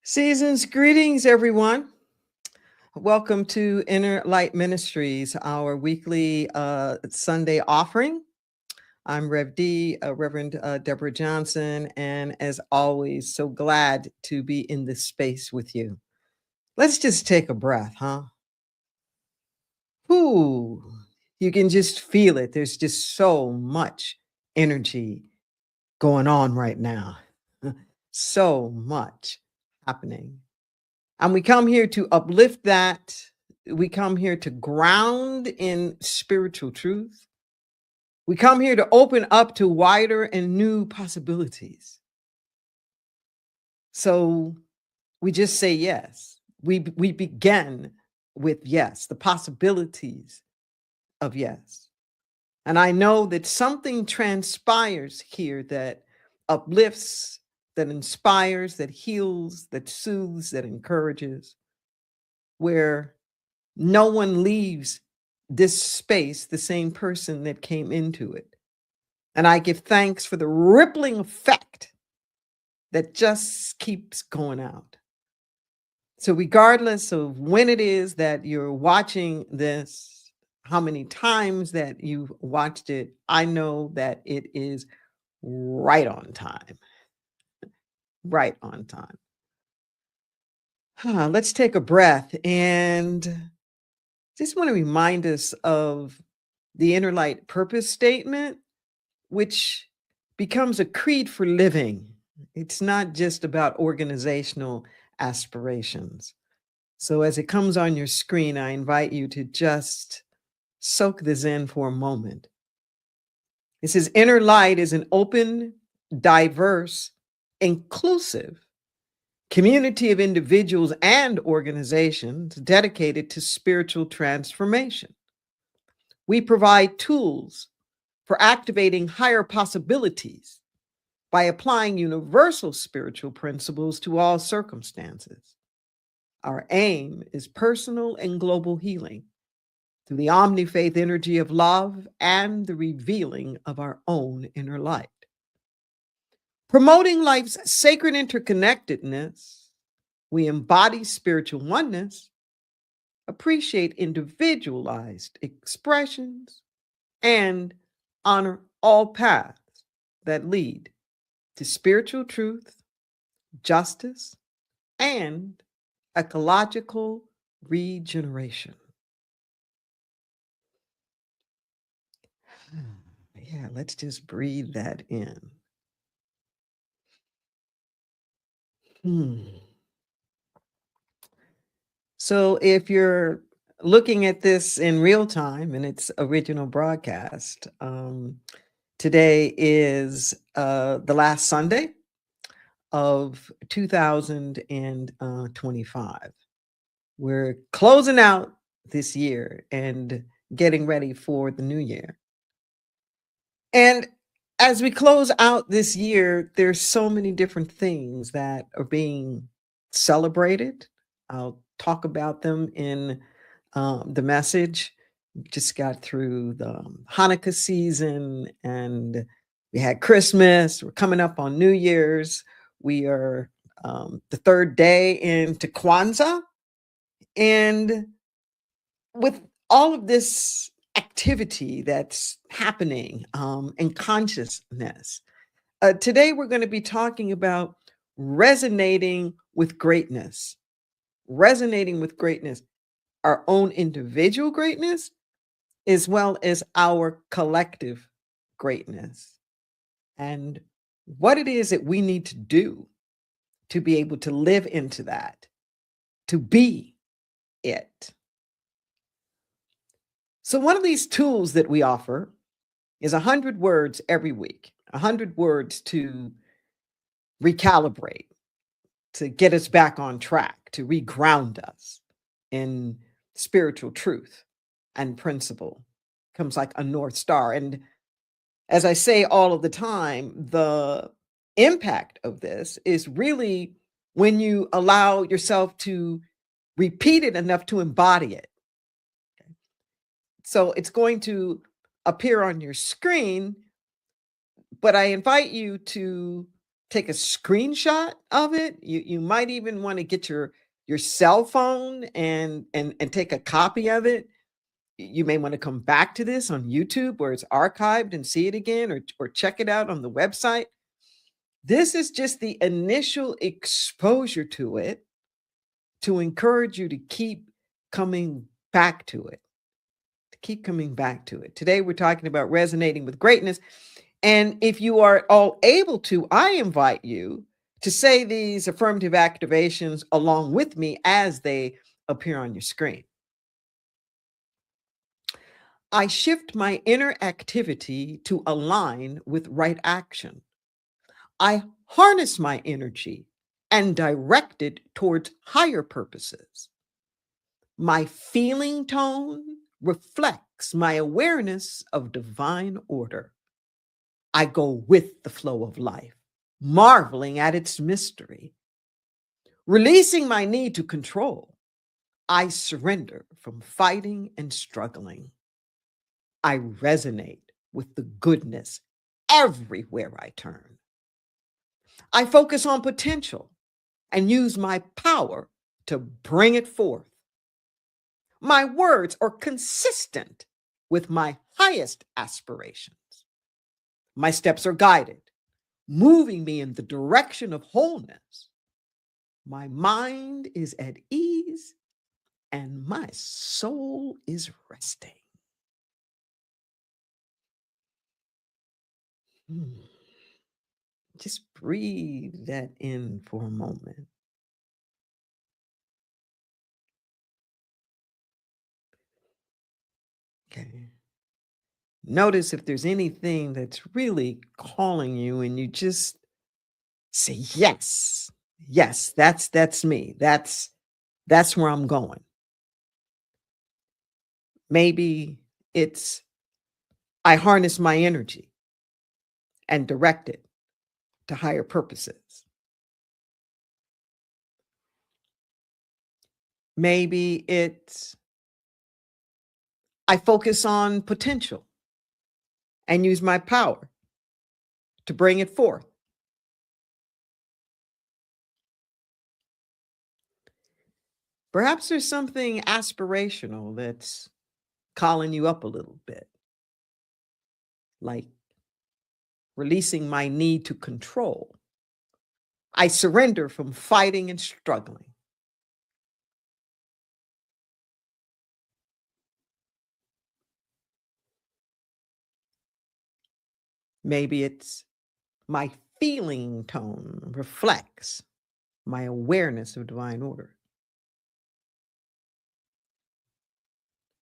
Seasons greetings, everyone. Welcome to Inner Light Ministries, our weekly Sunday offering. I'm Rev D, Reverend Deborah Johnson, and as always, so glad to be in this space with you. Let's just take a breath, huh? Ooh, you can just feel it. There's just so much energy going on right now. So much happening. And we come here to uplift that. We come here to ground in spiritual truth. We come here to open up to wider and new possibilities. So we just say yes. We begin with yes, the possibilities of yes. And I know that something transpires here that uplifts, that inspires, that heals, that soothes, that encourages, where no one leaves this space the same person that came into it. And I give thanks for the rippling effect that just keeps going out. So, regardless of when it is that you're watching this, how many times that you've watched it, I know that it is right on time. Right on time. Let's take a breath and just want to remind us of the Inner Light purpose statement, which becomes a creed for living. It's not just about organizational aspirations. So, as it comes on your screen, I invite you to just soak this in for a moment. It says, Inner Light is an open, diverse, inclusive community of individuals and organizations dedicated to spiritual transformation. We provide tools for activating higher possibilities by applying universal spiritual principles to all circumstances. Our aim is personal and global healing through the omni-faith energy of love and the revealing of our own inner light. Promoting life's sacred interconnectedness, we embody spiritual oneness, appreciate individualized expressions, and honor all paths that lead to spiritual truth, justice, and ecological regeneration. Yeah, let's just breathe that in. Hmm. So if you're looking at this in real time in its original broadcast, today is the last Sunday of 2025. We're closing out this year and getting ready for the new year. And as we close out this year, there's so many different things that are being celebrated. I'll talk about them in the message. We just got through the Hanukkah season and we had Christmas. We're coming up on New Year's. We are the third day into Kwanzaa. And with all of this activity that's happening in consciousness, today we're going to be talking about resonating with greatness, resonating with greatness, our own individual greatness, as well as our collective greatness, and what it is that we need to do to be able to live into that, to be it. So, one of these tools that we offer is 100 words every week, 100 words to recalibrate, to get us back on track, to reground us in spiritual truth and principle. Comes like a North Star. And as I say all of the time, the impact of this is really when you allow yourself to repeat it enough to embody it. So it's going to appear on your screen, but I invite you to take a screenshot of it. You might even want to get your cell phone and take a copy of it. You may want to come back to this on YouTube where it's archived and see it again, or check it out on the website. This is just the initial exposure to it to encourage you to keep coming back to it. To keep coming back to it. Today, we're talking about resonating with greatness. And if you are all able to, I invite you to say these affirmative activations along with me as they appear on your screen. I shift my inner activity to align with right action. I harness my energy and direct it towards higher purposes. My feeling tone reflects my awareness of divine order. I go with the flow of life, marveling at its mystery. Releasing my need to control, I surrender from fighting and struggling. I resonate with the goodness everywhere I turn. I focus on potential and use my power to bring it forth. My words are consistent with my highest aspirations. My steps are guided, moving me in the direction of wholeness. My mind is at ease and my soul is resting. Just breathe that in for a moment. Okay. Notice if there's anything that's really calling you and you just say, yes, yes, that's me. That's where I'm going. Maybe it's I harness my energy and direct it to higher purposes. Maybe it's I focus on potential and use my power to bring it forth. Perhaps there's something aspirational that's calling you up a little bit, like releasing my need to control. I surrender from fighting and struggling. Maybe it's my feeling tone reflects my awareness of divine order.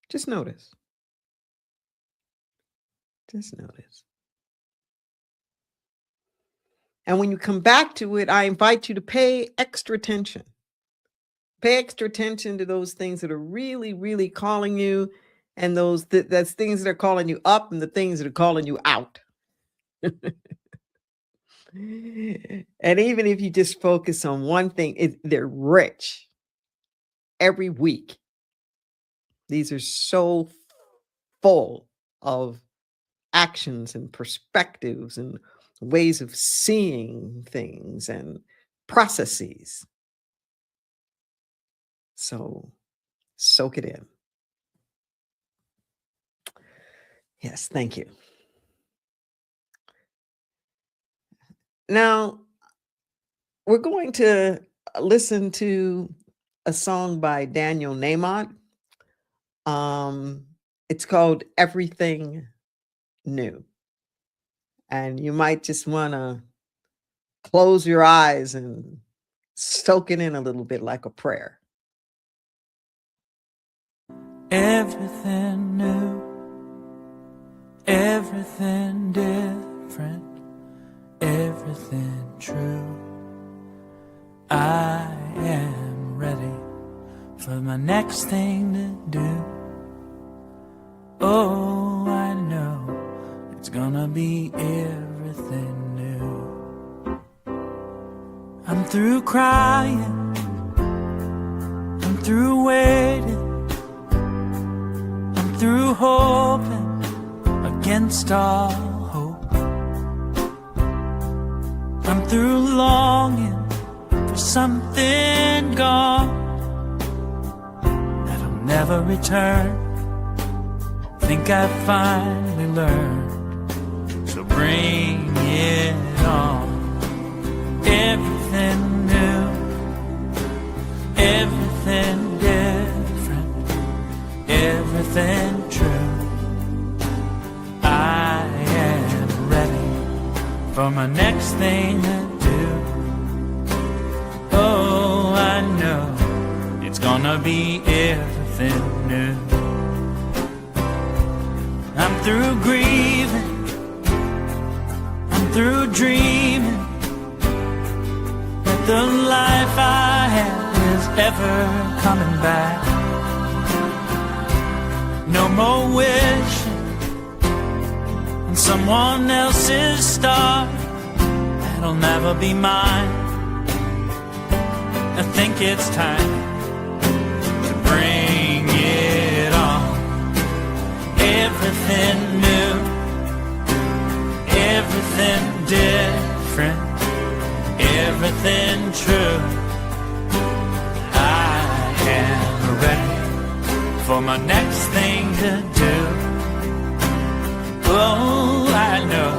Just notice. Just notice. And when you come back to it, I invite you to pay extra attention. Pay extra attention to those things that are really, really calling you, and that's things that are calling you up and the things that are calling you out. And even if you just focus on one thing, they're rich every week. These are so full of actions and perspectives and ways of seeing things and processes. So soak it in. Yes, thank you. Now, we're going to listen to a song by Daniel Nahmod. It's called Everything New. And you might just want to close your eyes and soak it in a little bit like a prayer. Everything new, everything different, everything true. I am ready for my next thing to do. Oh, I know it's gonna be everything new. I'm through crying, I'm through waiting, I'm through hoping against all hope. I'm I'm through longing for something gone that'll never return. Think I finally learned, so bring it on. Everything new, everything different, everything true. I am ready for my next thing to do. Oh, I know it's gonna be everything new. I'm through grieving, I'm through dreaming that the life I had is ever coming back. No more wishing on someone else's star that'll never be mine. I think it's time to bring it on. Everything new, everything different, everything true. I am ready for my next thing to do. Oh, I know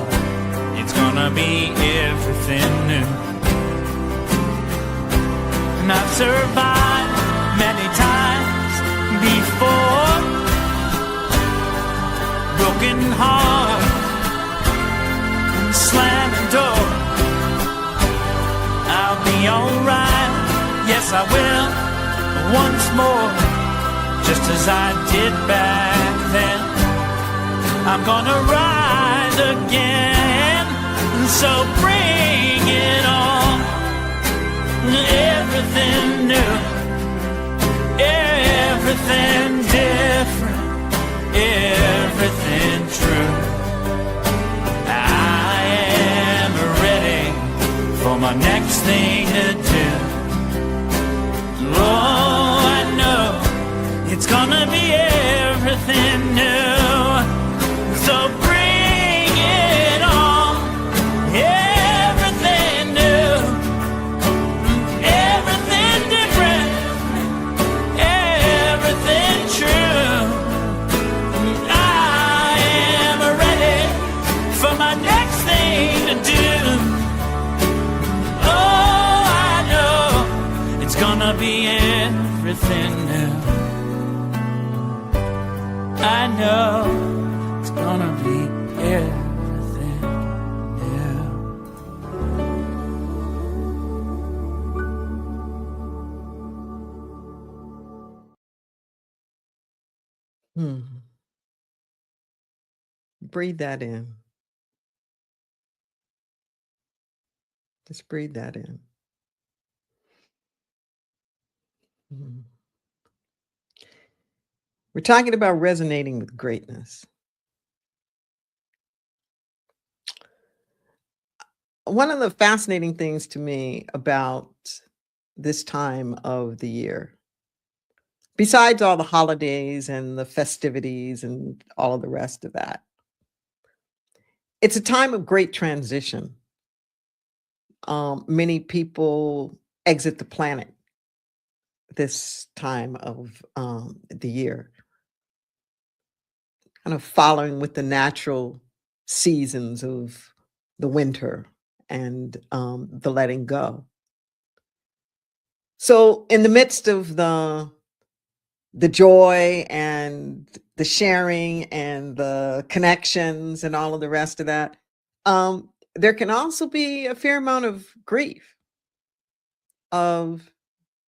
it's gonna be everything new. And I've survived many times before, broken heart and slamming door. I'll be alright, yes I will, once more, just as I did back then. I'm gonna rise again, so bring it on. Everything new, everything different, everything true. I am ready for my next thing to do. Oh, I know it's gonna be everything new. So bring it on. Everything new, everything different, everything true. I am ready for my next thing to do. Oh, I know it's gonna be everything new. I know it's gonna be everything new. Breathe that in. Just breathe that in. Mhm. We're talking about resonating with greatness. One of the fascinating things to me about this time of the year, besides all the holidays and the festivities and all of the rest of that, it's a time of great transition. Many people exit the planet this time of the year, kind of following with the natural seasons of the winter and the letting go. So, in the midst of the joy and the sharing and the connections and all of the rest of that, there can also be a fair amount of grief, of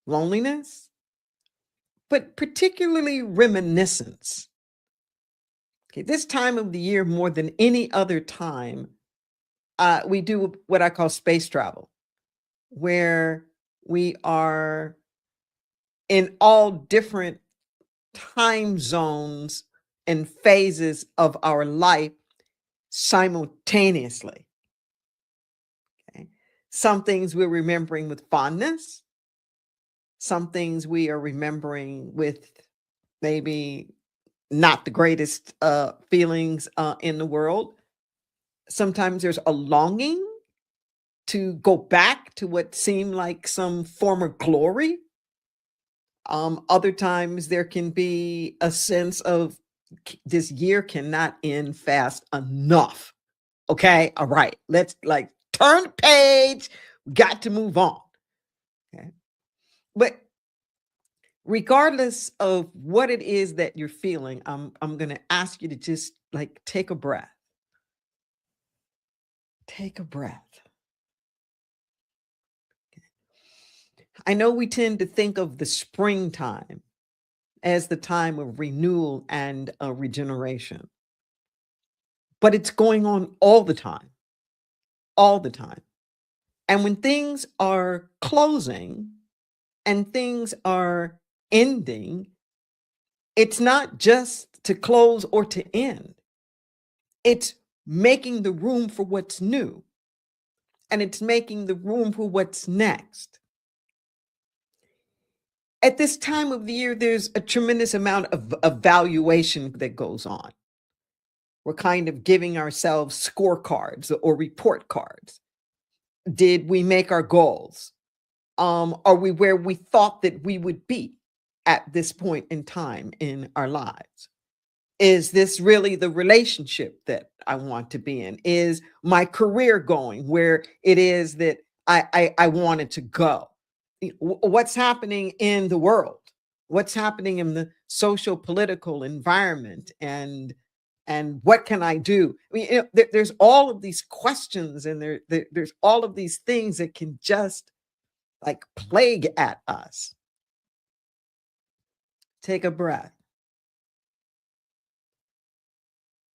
loneliness, but particularly reminiscence. Okay, this time of the year, more than any other time, we do what I call space travel, where we are in all different time zones and phases of our life simultaneously. Okay. Some things we're remembering with fondness, some things we are remembering with maybe not the greatest feelings in the world. Sometimes there's a longing to go back to what seemed like some former glory. Other times there can be a sense of this year cannot end fast enough. Okay. All right. Let's like turn the page. We got to move on. Okay. But regardless of what it is that you're feeling, I'm going to ask you to just like take a breath. Take a breath. I know we tend to think of the springtime as the time of renewal and regeneration, but it's going on all the time, all the time. And when things are closing and things are ending, it's not just to close or to end. It's making the room for what's new, and it's making the room for what's next. At this time of the year, there's a tremendous amount of evaluation that goes on. We're kind of giving ourselves scorecards or report cards. Did we make our goals? Are we where we thought that we would be at this point in time in our lives? Is this really the relationship that I want to be in? Is my career going where it is that I wanted to go? What's happening in the world? What's happening in the social political environment? And what can I do? I mean, there's all of these questions, and there's all of these things that can just like plague at us. Take a breath.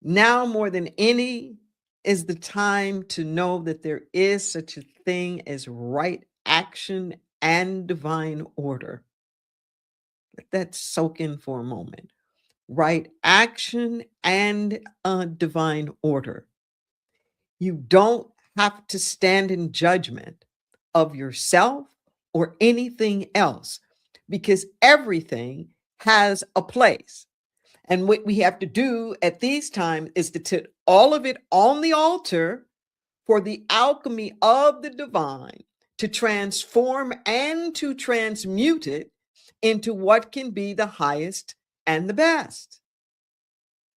Now more than any is the time to know that there is such a thing as right action and divine order. Let that soak in for a moment. Right action and divine order. You don't have to stand in judgment of yourself or anything else, because everything has a place. And what we have to do at these times is to put all of it on the altar for the alchemy of the divine to transform and to transmute it into what can be the highest and the best.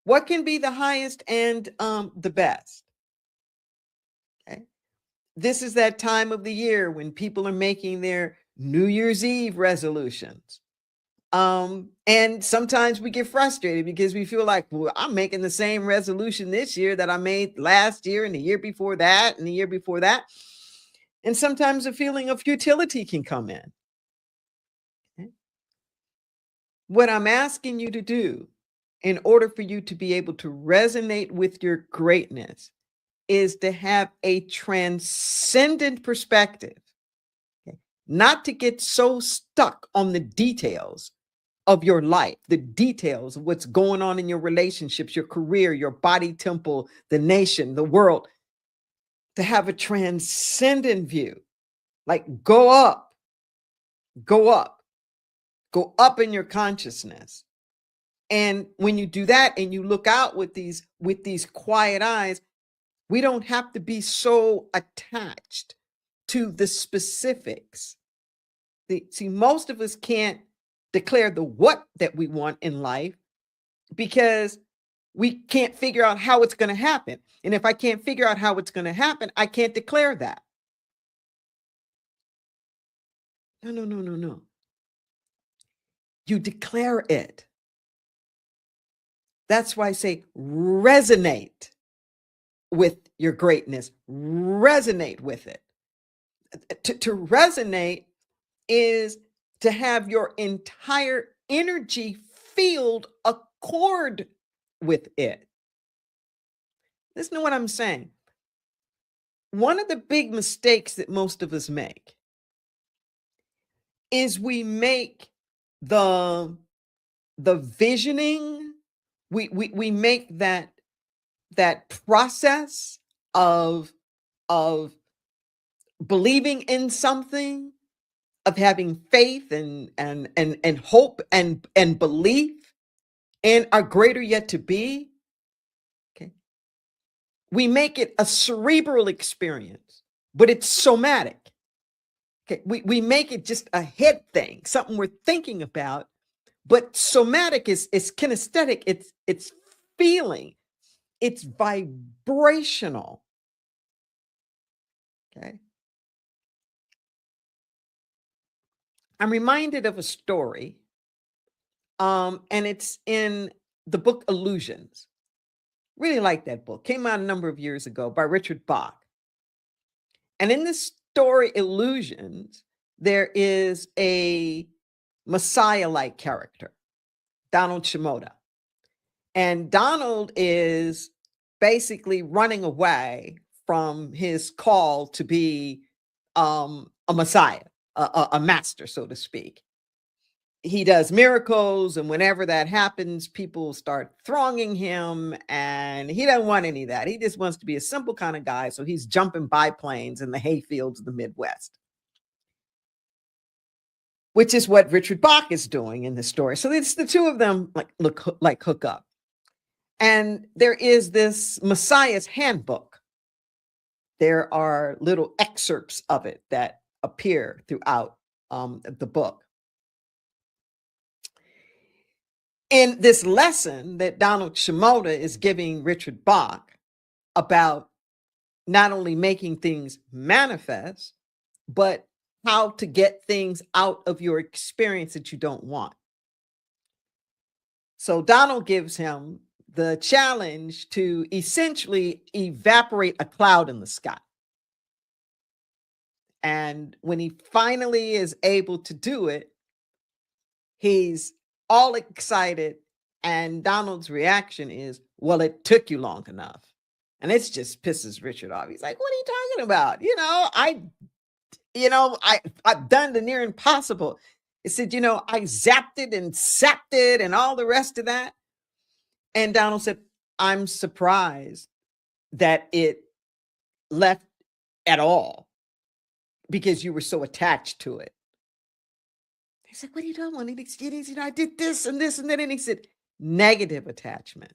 What can be the highest and the best? Okay. This is that time of the year when people are making their New Year's Eve resolutions. And sometimes we get frustrated because we feel like, well, I'm making the same resolution this year that I made last year and the year before that and the year before that. And sometimes a feeling of futility can come in. Okay. What I'm asking you to do in order for you to be able to resonate with your greatness is to have a transcendent perspective, okay? Not to get so stuck on the details of your life, the details of what's going on in your relationships, your career, your body temple, the nation, the world, to have a transcendent view, like go up, go up, go up in your consciousness. And when you do that and you look out with these quiet eyes, we don't have to be so attached to the specifics. See, most of us can't declare the what that we want in life because we can't figure out how it's going to happen. And if I can't figure out how it's going to happen, I can't declare that. No. You declare it. That's why I say resonate with your greatness. Resonate with it. To resonate is to have your entire energy field accord with it. Listen to what I'm saying. One of the big mistakes that most of us make is we make the visioning, we make that process of believing in something, of having faith and hope and belief in our greater yet to be. Okay. We make it a cerebral experience but it's somatic. Okay, we make it just a head thing, something we're thinking about, but somatic is kinesthetic, it's feeling, it's vibrational. Okay. I'm reminded of a story, and it's in the book Illusions. Really like that book. Came out a number of years ago by Richard Bach. And in this story, Illusions, there is a Messiah-like character, Donald Shimoda. And Donald is basically running away from his call to be a Messiah, a master, so to speak. He does miracles, and whenever that happens, people start thronging him, and he doesn't want any of that. He just wants to be a simple kind of guy, so he's jumping biplanes in the hayfields of the Midwest, which is what Richard Bach is doing in this story. So it's the two of them hook up. And there is this Messiah's Handbook. There are little excerpts of it that appear throughout the book. In this lesson that Donald Shimoda is giving Richard Bach about not only making things manifest, but how to get things out of your experience that you don't want. So Donald gives him the challenge to essentially evaporate a cloud in the sky. And when he finally is able to do it, he's all excited, and Donald's reaction is, well, it took you long enough. And it just pisses Richard off. He's like, what are you talking about? I've done the near impossible. He said, I zapped it and sapped it and all the rest of that. And Donald said, I'm surprised that it left at all because you were so attached to it. He said, what are you doing? He said, I did this and this and that. And he said, negative attachment.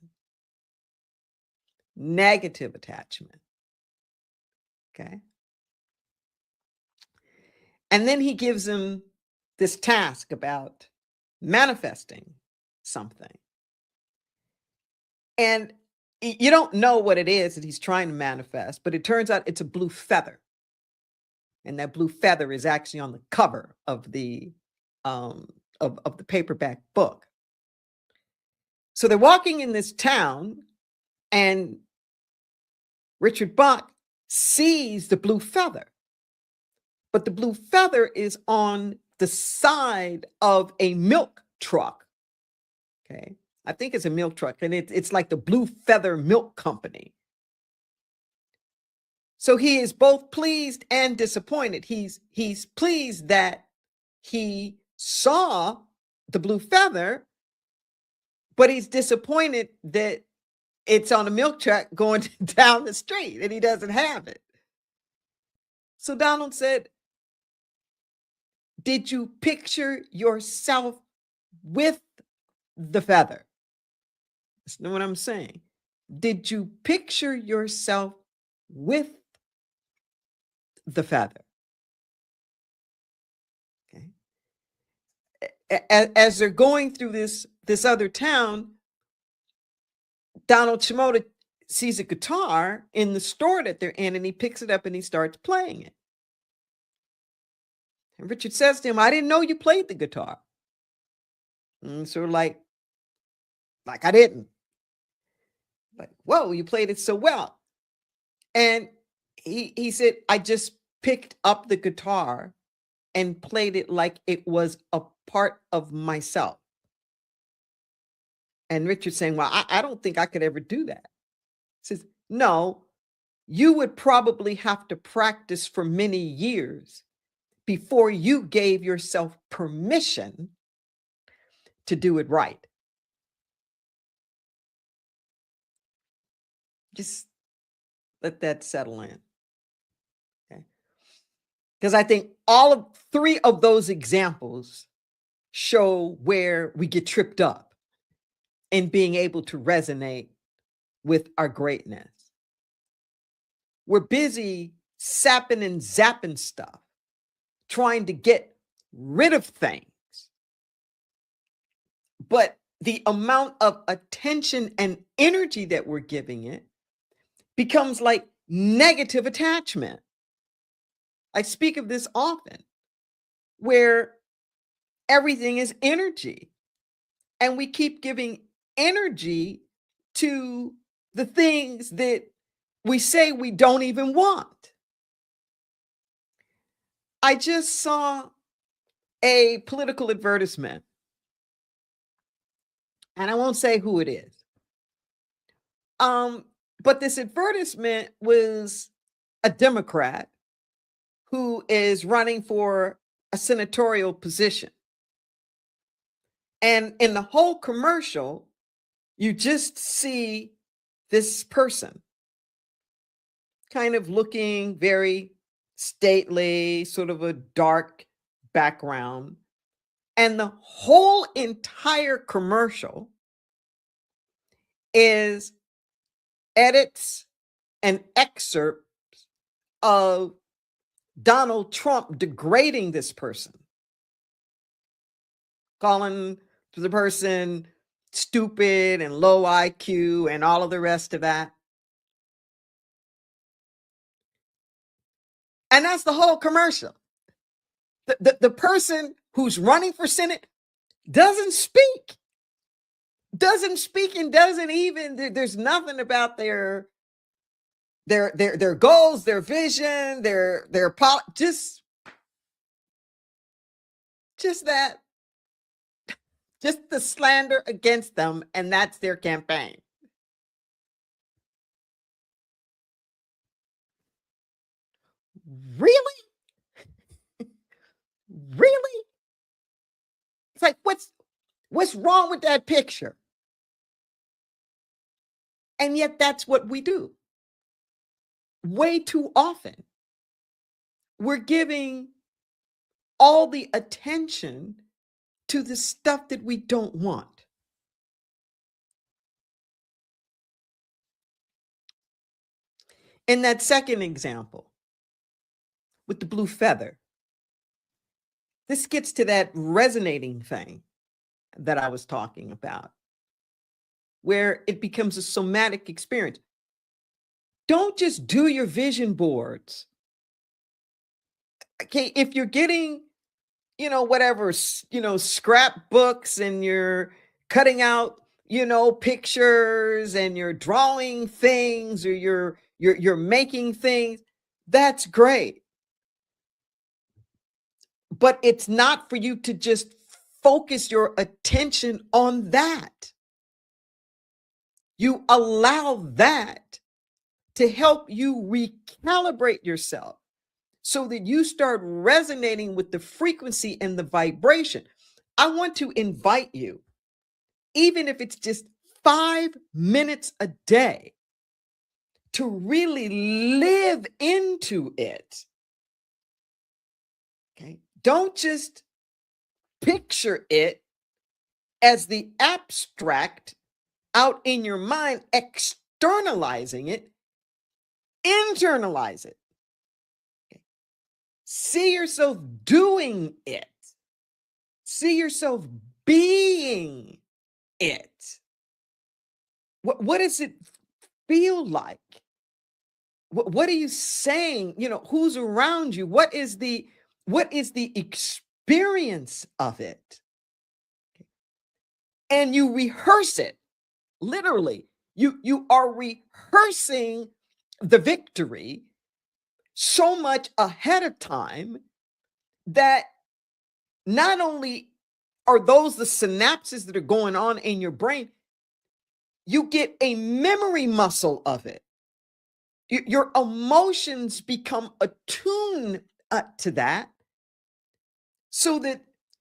Negative attachment. Okay. And then he gives him this task about manifesting something. And you don't know what it is that he's trying to manifest, but it turns out it's a blue feather. And that blue feather is actually on the cover of the of the paperback book. So they're walking in this town, and Richard Bach sees the blue feather, but the blue feather is on the side of a milk truck. Okay, I think it's a milk truck, and it's like the Blue Feather Milk Company. So he is both pleased and disappointed. He's pleased that he saw the blue feather, but he's disappointed that it's on a milk truck going down the street and he doesn't have it. So Donald said, did you picture yourself with the feather? Listen to what I'm saying. Did you picture yourself with the feather? As they're going through this other town, Donald Shimoda sees a guitar in the store that they're in, and he picks it up and he starts playing it. And Richard says to him, I didn't know you played the guitar. And so like I didn't. Like, whoa, you played it so well. And he said, I just picked up the guitar and played it like it was a part of myself. And Richard's saying, well, I don't think I could ever do that. He says, no, you would probably have to practice for many years before you gave yourself permission to do it right. Just let that settle in. Okay. Because I think all of three of those examples show where we get tripped up in being able to resonate with our greatness. We're busy sapping and zapping stuff, trying to get rid of things. But the amount of attention and energy that we're giving it becomes like negative attachment. I speak of this often, where everything is energy, and we keep giving energy to the things that we say we don't even want. I just saw a political advertisement, and I won't say who it is. But this advertisement was a Democrat who is running for a senatorial position. And in the whole commercial, you just see this person kind of looking very stately, sort of a dark background. And the whole entire commercial is edits and excerpts of Donald Trump degrading this person, calling the person stupid and low IQ and all of the rest of that. And that's the whole commercial. The person who's running for Senate doesn't speak and doesn't even, there's nothing about their goals, their vision, just that, just the slander against them, and that's their campaign. Really? Really? It's like, what's wrong with that picture? And yet that's what we do. Way too often, we're giving all the attention to the stuff that we don't want. In that second example, with the blue feather, this gets to that resonating thing that I was talking about, where it becomes a somatic experience. Don't just do your vision boards. Okay, if you're getting, whatever, scrapbooks, and you're cutting out, pictures, and you're drawing things, or you're making things, that's great. But it's not for you to just focus your attention on that. You allow that to help you recalibrate yourself so that you start resonating with the frequency and the vibration. I want to invite you, even if it's just 5 minutes a day, to really live into it. Okay? Don't just picture it as the abstract out in your mind, externalizing it, internalize it. Okay? See yourself doing it. See yourself being it. What does it feel like? What are you saying? Who's around you? What is the experience of it? And you rehearse it. Literally, you are rehearsing the victory so much ahead of time that not only are those the synapses that are going on in your brain, you get a memory muscle of it. Your emotions become attuned to that, so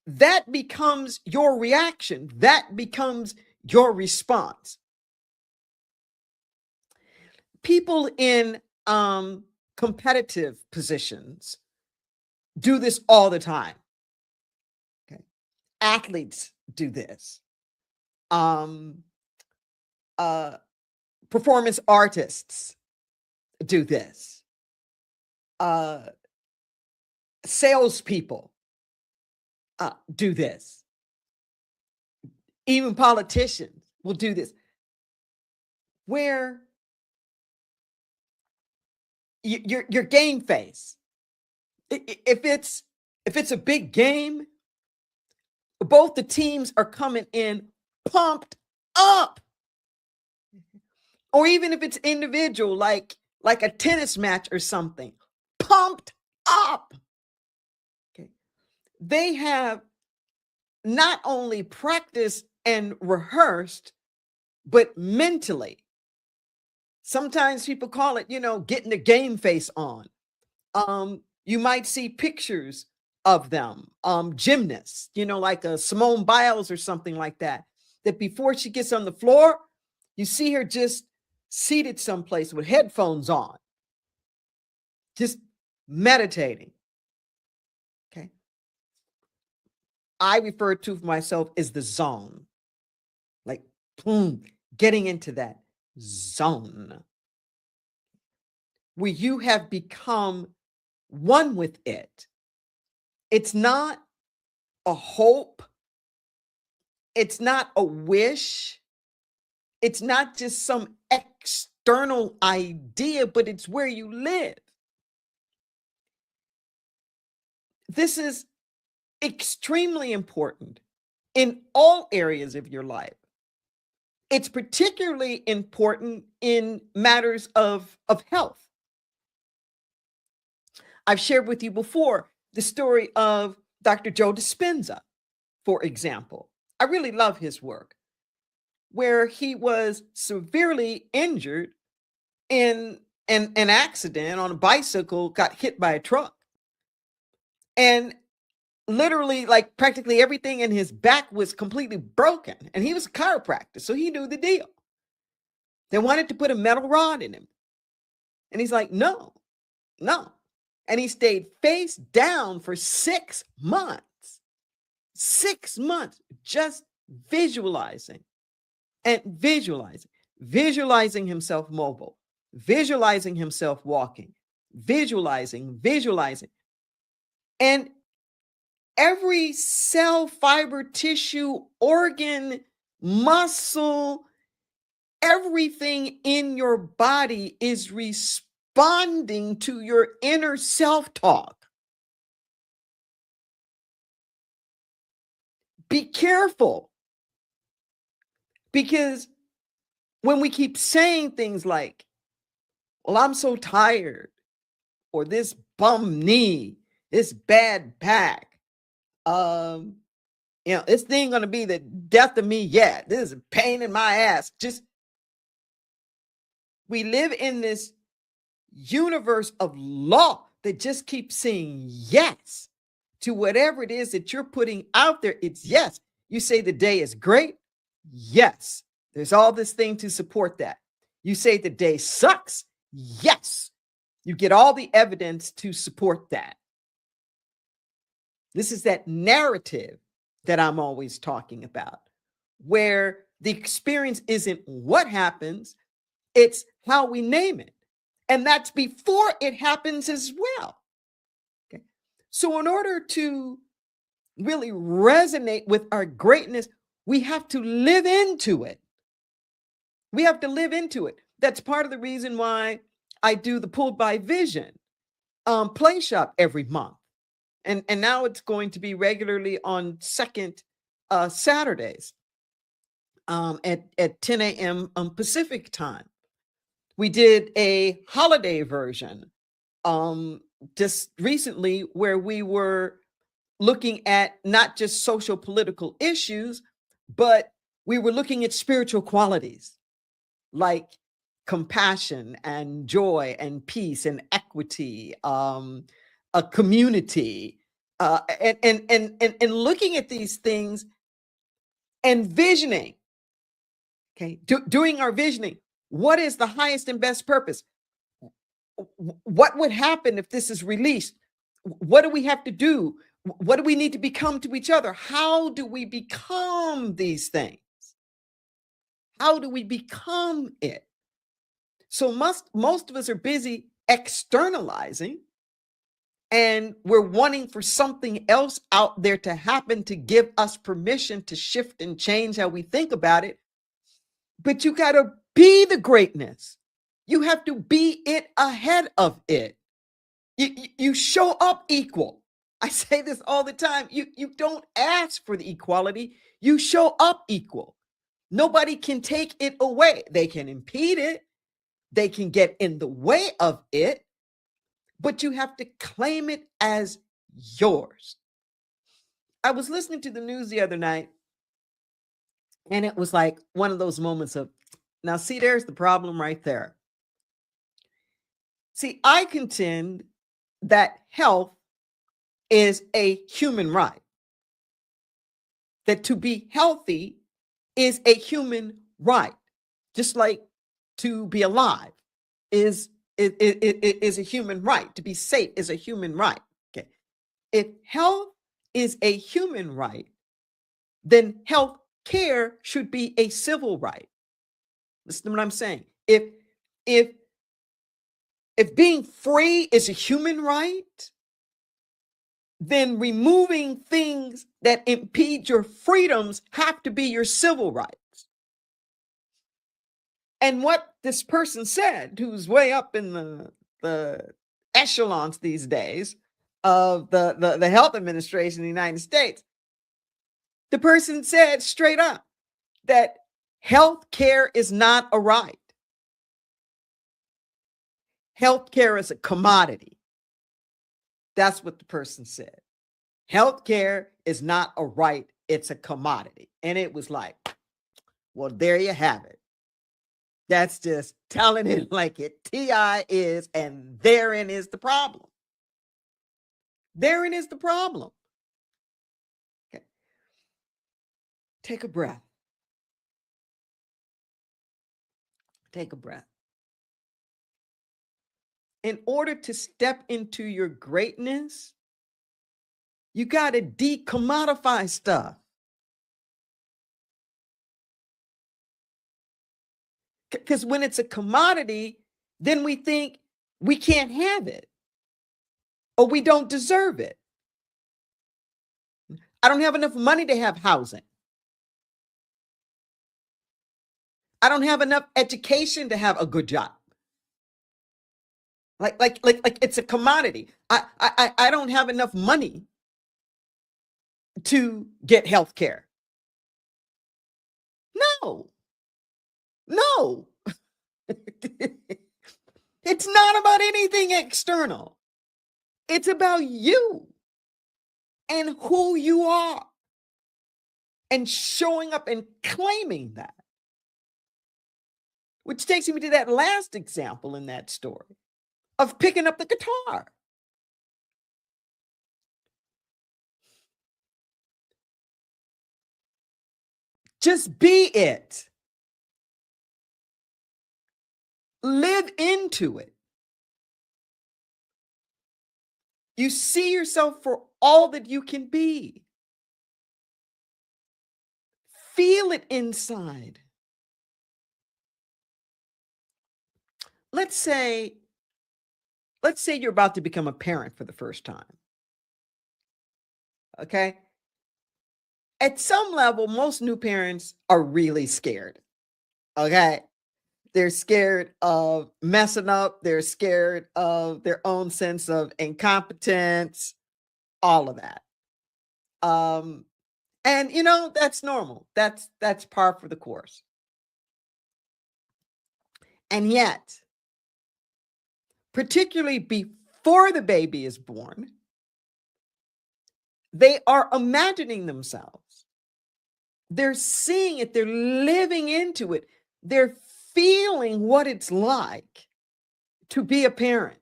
that becomes your reaction. That becomes your response. People in competitive positions do this all the time. Okay. Athletes do this. Performance artists do this. uh, salespeople do this. Even politicians will do this, where your game face. If it's a big game, both the teams are coming in pumped up. Or even if it's individual, like a tennis match or something, pumped up. Okay. They have not only practiced and rehearsed, but mentally. Sometimes people call it, getting the game face on. You might see pictures of them, gymnasts, like a Simone Biles or something like that, that before she gets on the floor, you see her just seated someplace with headphones on, just meditating. Okay. I refer to myself as the zone, like, boom, getting into that zone where you have become one with it. It's not a hope. It's not a wish. It's not just some external idea, but it's where you live. This is extremely important in all areas of your life. It's particularly important in matters of health. I've shared with you before the story of Dr. Joe Dispenza, for example. I really love his work, where he was severely injured in an accident on a bicycle, got hit by a truck. And literally, like, practically everything in his back was completely broken. And he was a chiropractor, so he knew the deal. They wanted to put a metal rod in him. And he's like, no. And he stayed face down for 6 months. 6 months, just visualizing himself mobile, visualizing himself walking, visualizing. And every cell, fiber, tissue, organ, muscle, everything in your body is responding to your inner self-talk. Be careful, because when we keep saying things like, well, I'm so tired, or this bum knee, this bad back, this thing gonna be the death of me yet. This is a pain in my ass. We live in this universe of law that just keeps saying yes to whatever it is that you're putting out there. It's yes. You say the day is great. Yes. There's all this thing to support that. You say the day sucks. Yes. You get all the evidence to support that. This is that narrative that I'm always talking about, where the experience isn't what happens, it's how we name it. And that's before it happens as well. Okay. So in order to really resonate with our greatness, we have to live into it. That's part of the reason why I do the Pulled by Vision play shop every month. And now it's going to be regularly on second Saturdays at 10 a.m. Pacific time. We did a holiday version just recently, where we were looking at not just social political issues, but we were looking at spiritual qualities like compassion and joy and peace and equity, a community, and looking at these things and visioning. Okay, doing our visioning. What is the highest and best purpose? What would happen if this is released? What do we have to do? What do we need to become to each other? How do we become these things? How do we become it? So most of us are busy externalizing And we're wanting for something else out there to happen to give us permission to shift and change how we think about it. But you got to be the greatness. You have to be it ahead of it. You show up equal. I say this all the time. You don't ask for the equality. You show up equal. Nobody can take it away. They can impede it. They can get in the way of it, but you have to claim it as yours. I was listening to the news the other night, and it was like one of those moments of, now see, there's the problem right there. See, I contend that health is a human right. That to be healthy is a human right, just like to be alive is a human right. To be safe is a human right. Okay. If health is a human right, then health care should be a civil right. Listen to what I'm saying. If being free is a human right, then removing things that impede your freedoms have to be your civil rights. And what this person said, who's way up in the echelons these days of the health administration in the United States, the person said straight up that health care is not a right. Health care is a commodity. That's what the person said. Health care is not a right, it's a commodity. And it was like, well, there you have it. That's just telling it like it TI is, and therein is the problem. Therein is the problem. Okay. Take a breath. Take a breath. In order to step into your greatness, you got to decommodify stuff. Because when it's a commodity, then we think we can't have it or we don't deserve it. I don't have enough money to have housing. I don't have enough education to have a good job. Like it's a commodity. I don't have enough money to get health care. No. It's not about anything external. It's about you and who you are and showing up and claiming that. Which takes me to that last example in that story of picking up the guitar. Just be it. Live into it. You see yourself for all that you can be. Feel it inside. Let's say you're about to become a parent for the first time. Okay? At some level, most new parents are really scared. Okay? They're scared of messing up. They're scared of their own sense of incompetence, all of that. And that's normal. That's par for the course. And yet, particularly before the baby is born, they are imagining themselves. They're seeing it. They're living into it. They're feeling what it's like to be a parent.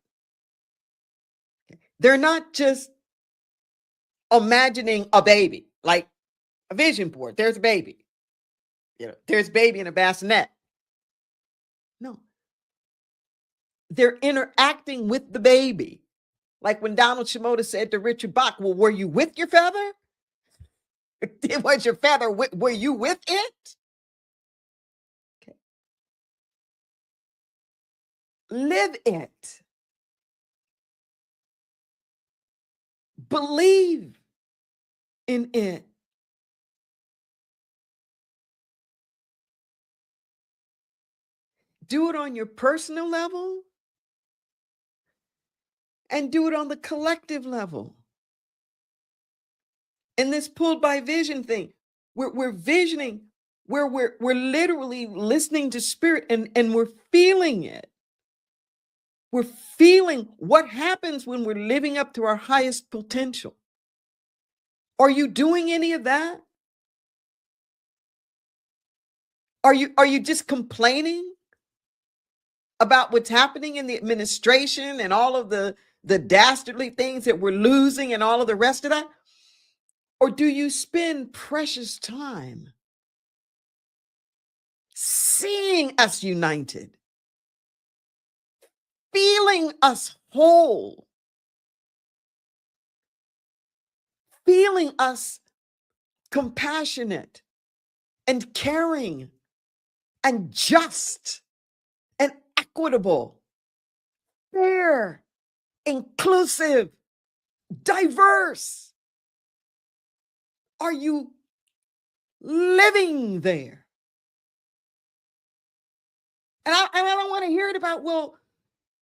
They're not just imagining a baby, like a vision board. There's a baby. There's a baby in a bassinet. No. They're interacting with the baby. Like when Donald Shimoda said to Richard Bach, well, were you with your feather? Was your feather, were you with it? Okay. Live it. Believe in it. Do it on your personal level and do it on the collective level. And this pulled by vision thing, we're visioning where we're literally listening to spirit and we're feeling it. We're feeling what happens when we're living up to our highest potential. Are you doing any of that? Are you just complaining about what's happening in the administration and all of the dastardly things that we're losing and all of the rest of that? Or do you spend precious time seeing us united, feeling us whole, feeling us compassionate and caring and just and equitable, fair, inclusive, diverse? Are you living there? And I don't want to hear it about, well,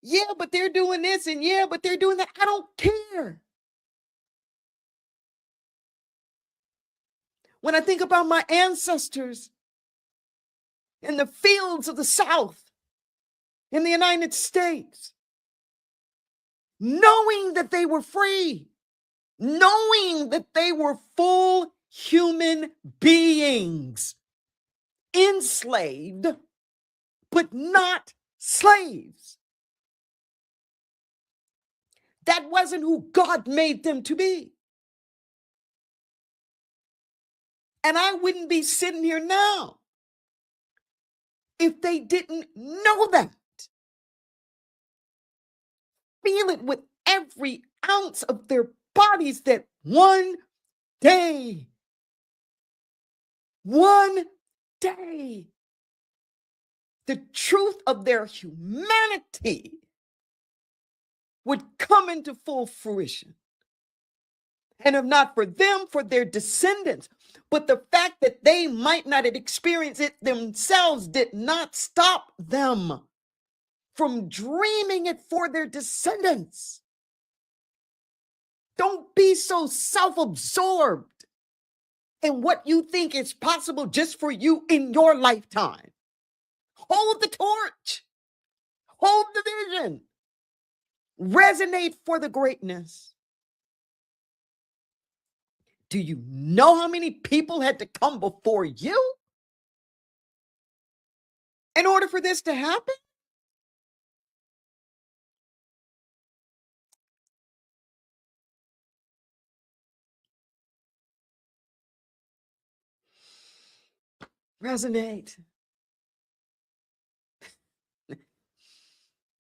yeah, but they're doing this and yeah, but they're doing that. I don't care. When I think about my ancestors in the fields of the South in the United States, knowing that they were free, knowing that they were full human beings, enslaved, but not slaves. That wasn't who God made them to be. And I wouldn't be sitting here now if they didn't know that. Feel it with every ounce of their bodies that one day, the truth of their humanity would come into full fruition. And if not for them, for their descendants. But the fact that they might not have experienced it themselves did not stop them from dreaming it for their descendants. Don't be so self-absorbed in what you think is possible just for you in your lifetime. Hold the torch. Hold the vision. Resonate for the greatness. Do you know how many people had to come before you in order for this to happen? Resonate.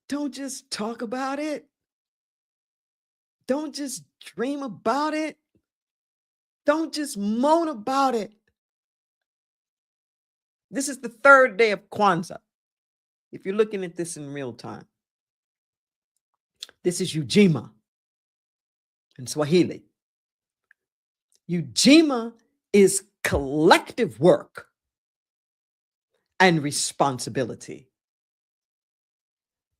Don't just talk about it. Don't just dream about it. Don't just moan about it. This is the third day of Kwanzaa. If you're looking at this in real time, this is Ujima in Swahili. Ujima is collective work and responsibility.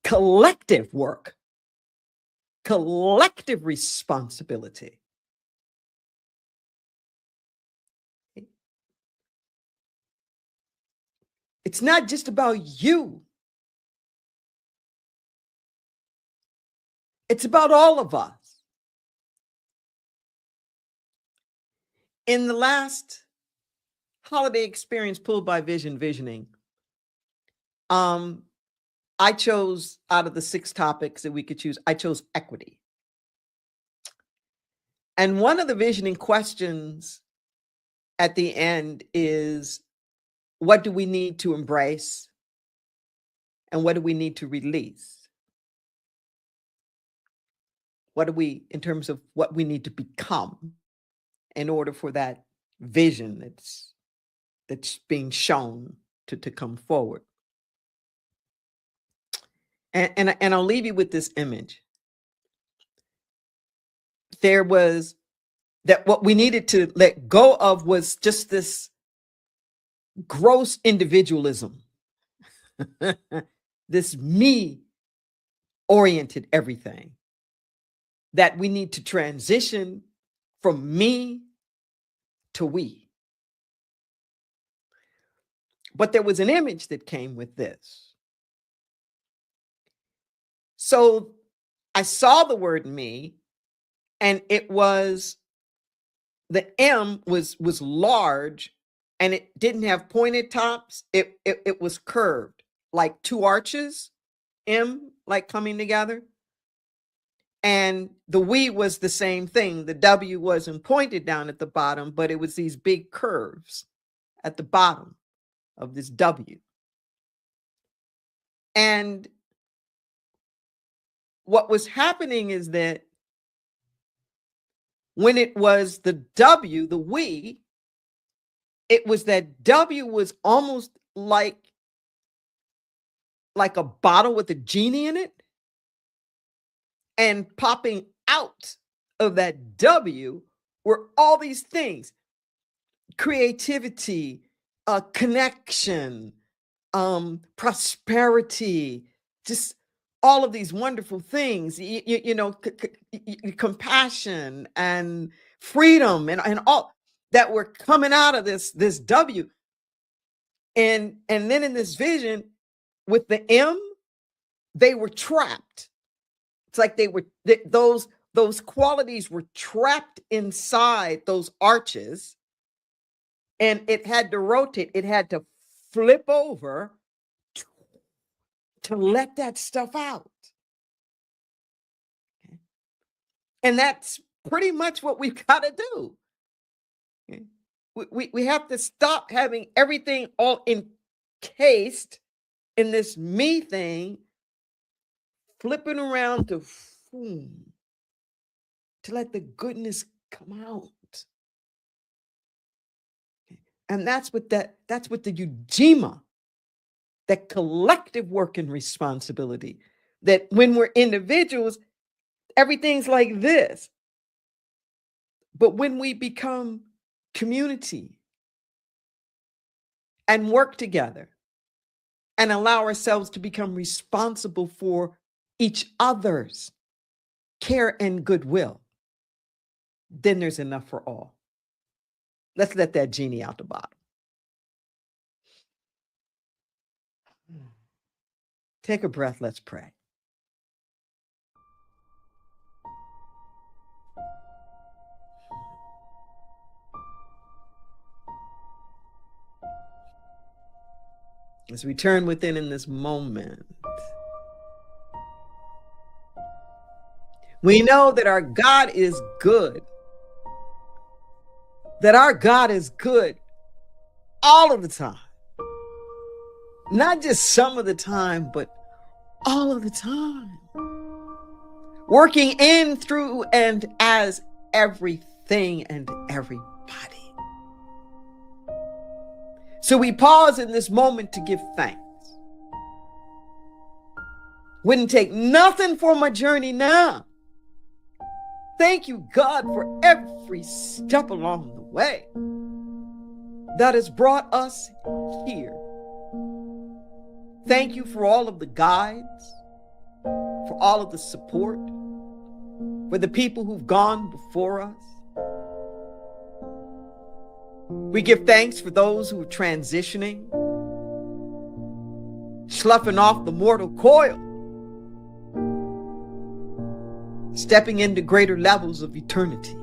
Collective work, collective responsibility. It's not just about you. It's about all of us. In the last holiday experience pulled by visioning, I chose, out of the 6 topics that we could choose, I chose equity. And one of the visioning questions at the end is, what do we need to embrace? And what do we need to release? What do we, in terms of what we need to become in order for that vision that's being shown to come forward? And I'll leave you with this image. there was that what we needed to let go of was just this gross individualism, this me oriented everything, that we need to transition from me to we. But there was an image that came with this. So I saw the word me, and it was, the M was large, and it didn't have pointed tops. It was curved, like two arches, M, like coming together. And the we was the same thing. The W wasn't pointed down at the bottom, but it was these big curves at the bottom of this W. And what was happening is that when it was the W, the we, it was that W was almost like a bottle with a genie in it. And popping out of that W were all these things: creativity, connection, prosperity, just all of these wonderful things, compassion and freedom, and all that were coming out of this W. And then in this vision with the M, they were trapped. It's like they were, those qualities were trapped inside those arches, and it had to rotate. It had to flip over to let that stuff out. Okay. And that's pretty much what we've got to do. Okay. We have to stop having everything all encased in this me thing, flipping around to let the goodness come out. Okay. And that's what the Ujima, that collective work and responsibility, that when we're individuals, everything's like this. But when we become community and work together and allow ourselves to become responsible for each other's care and goodwill, then there's enough for all. Let's let that genie out the bottle. Take a breath. Let's pray. As we turn within in this moment, we know that our God is good. That our God is good all of the time. Not just some of the time, but all of the time. Working in, through, and as everything and everybody. So we pause in this moment to give thanks. Wouldn't take nothing for my journey now. Thank you, God, for every step along the way that has brought us here. Thank you for all of the guides, for all of the support, for the people who've gone before us. We give thanks for those who are transitioning, sloughing off the mortal coil, stepping into greater levels of eternity.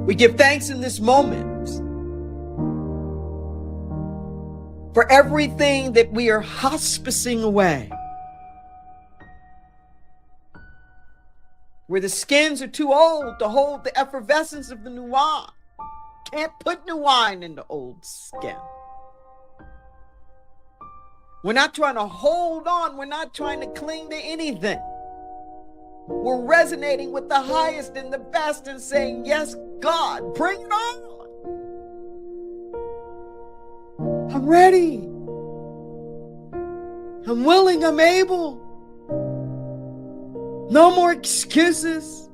We give thanks in this moment for everything that we are hospicing away, where the skins are too old to hold the effervescence of the new wine. Can't put new wine in the old skin. We're not trying to hold on. We're not trying to cling to anything. We're resonating with the highest and the best and saying, yes, God, bring it on. I'm ready. I'm willing. I'm able. No more excuses.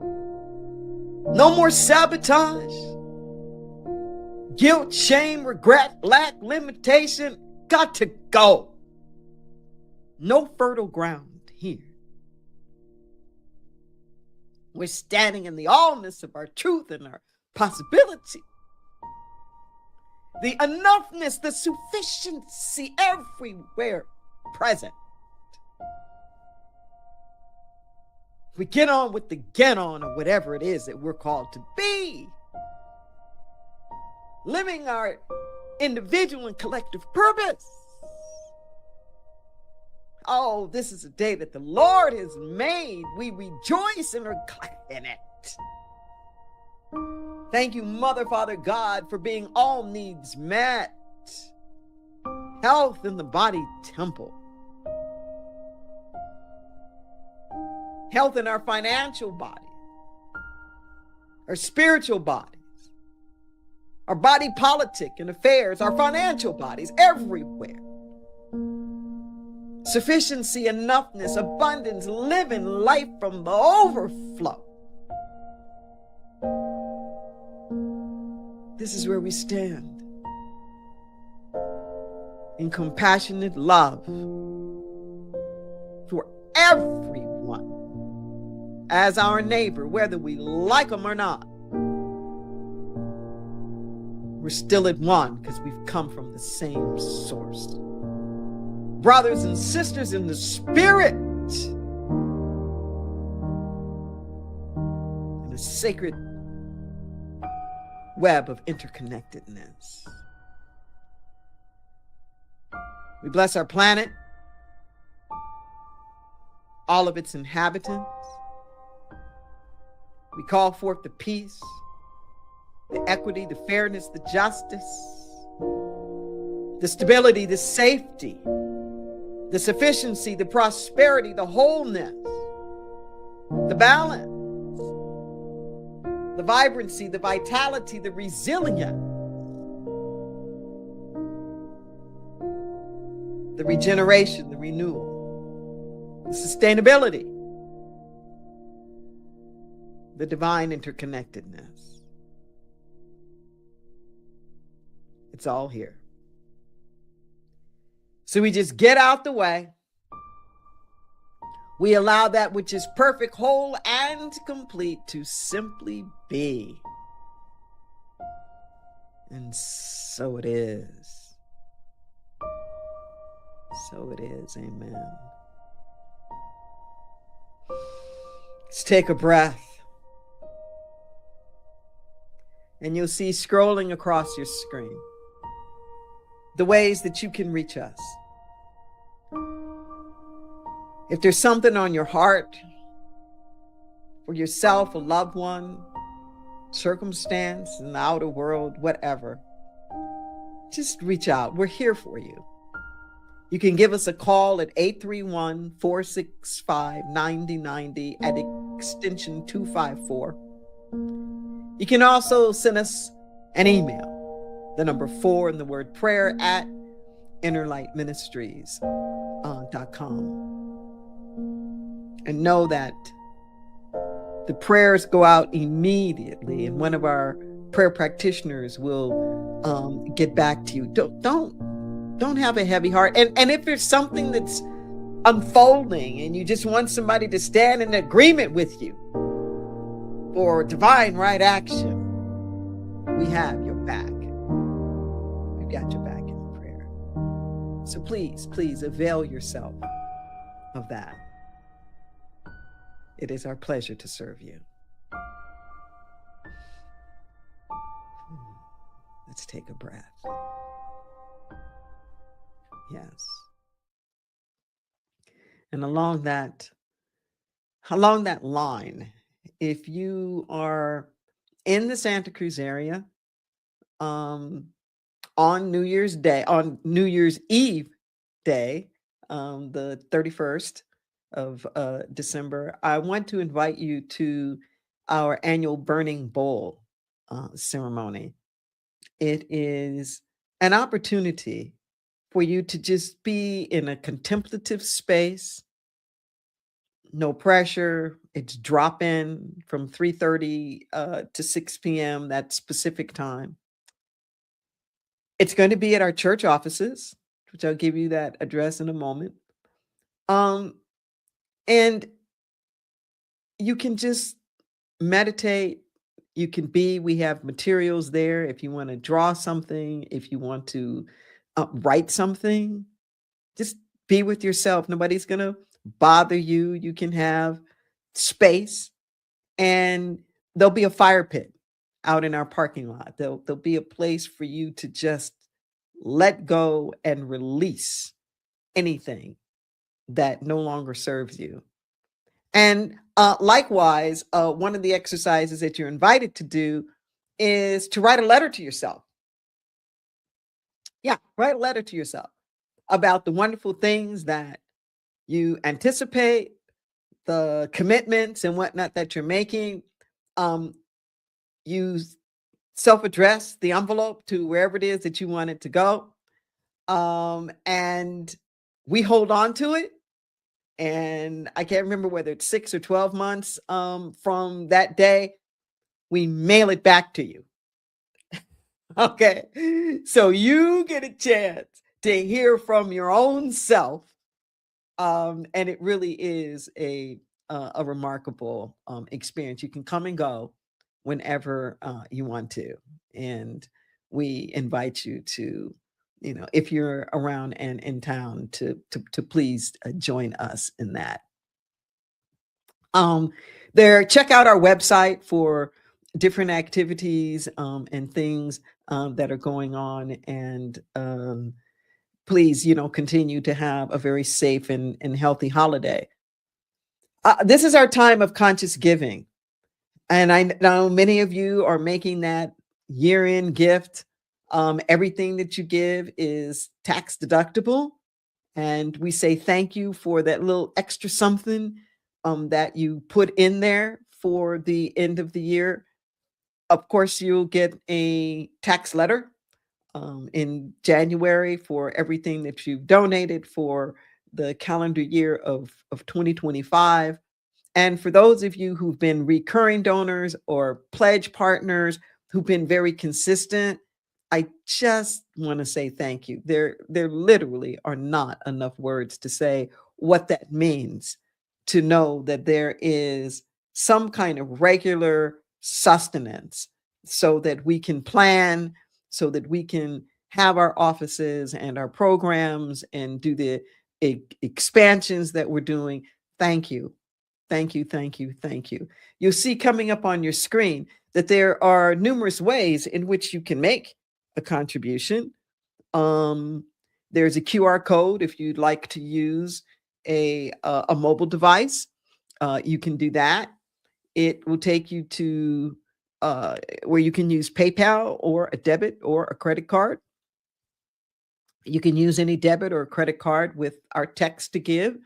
No more sabotage. Guilt, shame, regret, lack, limitation. Got to go. No fertile ground here. We're standing in the allness of our truth and our possibility. The enoughness, the sufficiency everywhere present. We get on with the get on or whatever it is that we're called to be. Living our individual and collective purpose. Oh, this is a day that the Lord has made. We rejoice and are glad in it. Thank you, Mother, Father, God, for being all needs met. Health in the body temple. Health in our financial body. Our spiritual bodies. Our body politic and affairs. Our financial bodies everywhere. Sufficiency, enoughness, abundance, living life from the overflow. This is where we stand. In compassionate love for everyone as our neighbor, whether we like them or not. We're still at one because we've come from the same source. Brothers and sisters in the spirit, in a sacred web of interconnectedness. We bless our planet, all of its inhabitants. We call forth the peace, the equity, the fairness, the justice, the stability, the safety, the sufficiency, the prosperity, the wholeness, the balance, the vibrancy, the vitality, the resilience, the regeneration, the renewal, the sustainability, the divine interconnectedness. It's all here. So we just get out the way. We allow that which is perfect, whole, and complete to simply be. And so it is. So it is. Amen. Let's take a breath. And you'll see scrolling across your screen the ways that you can reach us. If there's something on your heart for yourself, a loved one, circumstance in the outer world, whatever, just reach out. We're here for you. You can give us a call at 831-465-9090 at extension 254. You can also send us an email, the number 4 and the word prayer at innerlightministries.com. And know that the prayers go out immediately, and one of our prayer practitioners will get back to you. Don't have a heavy heart. And if there's something that's unfolding and you just want somebody to stand in agreement with you for divine right action, we have your back. We've got your back in prayer. So please avail yourself of that. It is our pleasure to serve you. Let's take a breath. Yes. And along that line, if you are in the Santa Cruz area on New Year's Eve day, the 31st of December, I want to invite you to our annual Burning Bowl ceremony. It is an opportunity for you to just be in a contemplative space, no pressure. It's drop in from 3:30 to 6 p.m. That's Pacific time. It's going to be at our church offices, which I'll give you that address in a moment. Um, and you can just meditate. You can be, we have materials there if you want to draw something, if you want to write something, just be with yourself. Nobody's going to bother you. You can have space, and there'll be a fire pit out in our parking lot. There'll be a place for you to just let go and release anything that no longer serves you. And likewise, one of the exercises that you're invited to do is to write a letter to yourself. Yeah, write a letter to yourself about the wonderful things that you anticipate, the commitments and whatnot that you're making. You self-address the envelope to wherever it is that you want it to go. And we hold on to it. And I can't remember whether it's 6 or 12 months from that day, we mail it back to you. Okay. So you get a chance to hear from your own self. And it really is a remarkable experience. You can come and go whenever you want to. And we invite you to, if you're around and in town, to please join us in that. Check out our website for different activities and things that are going on. And please, continue to have a very safe and healthy holiday. This is our time of conscious giving. And I know many of you are making that year-end gift. Everything that you give is tax deductible. And we say thank you for that little extra something that you put in there for the end of the year. Of course, you'll get a tax letter in January for everything that you've donated for the calendar year of 2025. And for those of you who've been recurring donors or pledge partners who've been very consistent, I just want to say thank you. There literally are not enough words to say what that means, to know that there is some kind of regular sustenance so that we can plan, so that we can have our offices and our programs and do the expansions that we're doing. Thank you. Thank you, thank you, thank you. You'll see coming up on your screen that there are numerous ways in which you can make a contribution. There's a QR code if you'd like to use a mobile device. You can do that. It will take you to where you can use PayPal or a debit or a credit card. You can use any debit or credit card with our text to give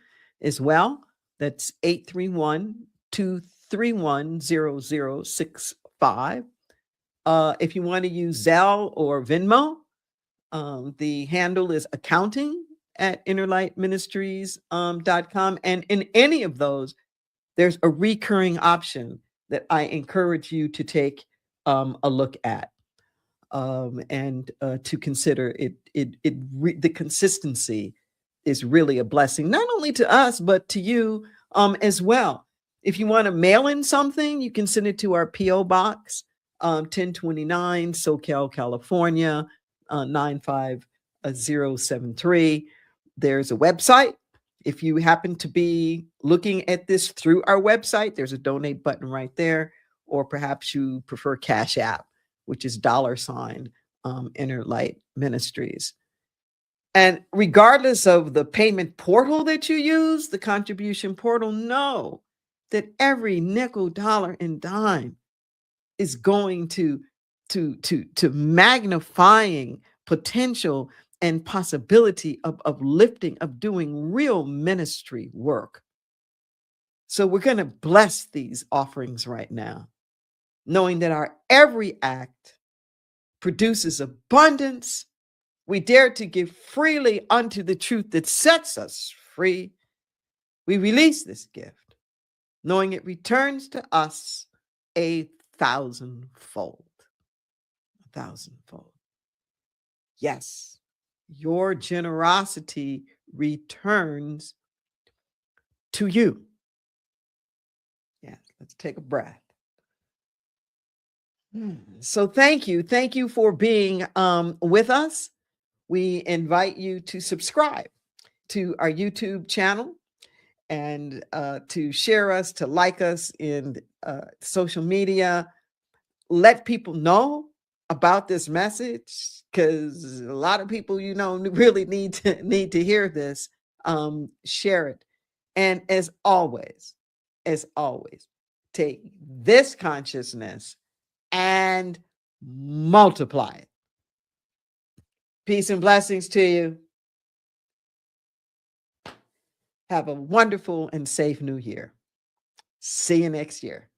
as well. That's 831-231-0065. If you want to use Zelle or Venmo, the handle is accounting@innerlightministries.com. And in any of those, there's a recurring option that I encourage you to take a look at and to consider it. The consistency is really a blessing, not only to us, but to you as well. If you want to mail in something, you can send it to our P.O. Box, 1029 SoCal, California, 95073. There's a website. If you happen to be looking at this through our website, there's a donate button right there. Or perhaps you prefer Cash App, which is $Inner Light Ministries. And regardless of the payment portal that you use, the contribution portal, know that every nickel, dollar, and dime is going to magnifying potential and possibility of lifting, of doing real ministry work. So we're going to bless these offerings right now, knowing that our every act produces abundance. We dare to give freely unto the truth that sets us free. We release this gift knowing it returns to us a thousandfold. A thousandfold. Yes, your generosity returns to you. Yes, let's take a breath. So thank you. Thank you for being with us. We invite you to subscribe to our YouTube channel and to share us, to like us in social media. Let people know about this message because a lot of people, really need to hear this. Share it. And as always, take this consciousness and multiply it. Peace and blessings to you. Have a wonderful and safe new year. See you next year.